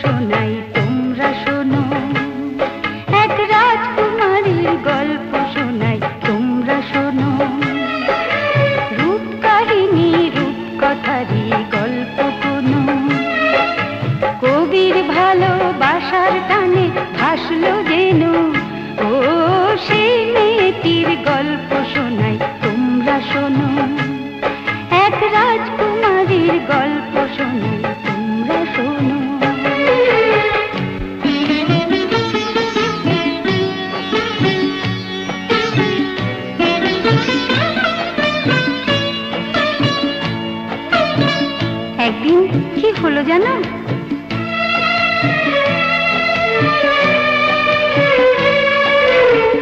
শোনাই তোমরা শোনো, এক রাজকুমারীর গল্প শোনাই তোমরা শোনো। রূপ কাহিনী রূপকথারই গল্প কোনো, কবির ভালোবাসার টানে ভাসলো যেন। ও সেই মেয়েটির গল্প শোনাই তোমরা শোনো, এক রাজকুমারীর গল্প শোনাই তোমরা শোনো। একদিন কি হলো জানো?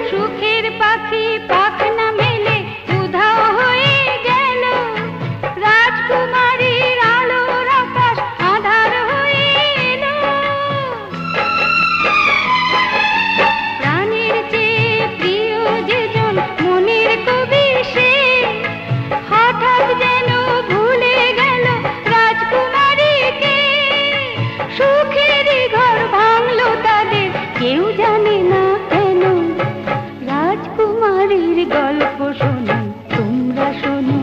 সুখের পাখি পাখনা মেলে উধাও হয়ে গেল, রাজকুমারীর আলোর আকাশ আধার হয়ে এলো। প্রাণের চেয়ে প্রিয় যেজন মনের কবি সে, হঠাৎ যেন ভুলে গেল রাজকুমারীকে। সুখের ঘর ভাঙলো তাদের, কেউ জানে না কেন। রাজকুমারীর গল্প শোনাই তোমরা শোনো,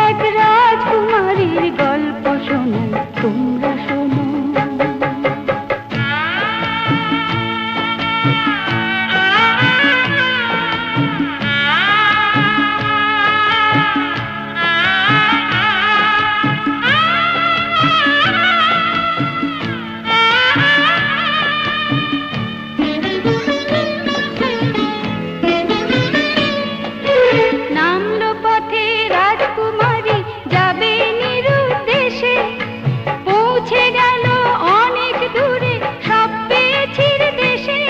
এক রাজকুমারীর গল্প শোনাই তোমরা শোনো। নামলো পথে রাজকুমারী যাবে নিরুদ্দেশে, পৌঁছে গেল অনেক দূরে স্বপ্নেছির দেশে।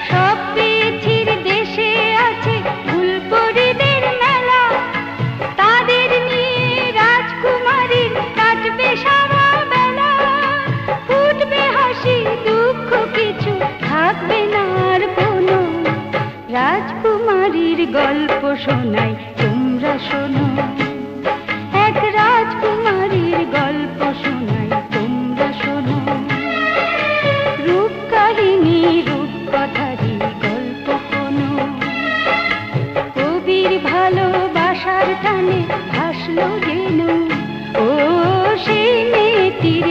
স্বপ্নেছির দেশে আছে ফুলপরীদের মেলা, তাদের নিয়ে রাজকুমারীর কাটবে সারা বেলা। ফুটবে হাসি, দুঃখ কিছু থাকবে না আর কোনো। রাজকুমারীর গল্প শোনাই তোমরা শোনো, এক রাজকুমারীর গল্প শোনাই তোমরা শোনো। রূপ কাহিনী রূপকথারই গল্প কোনো, কবির ভালোবাসার টানে ভাসলো যেন। ও সেই মেয়েটির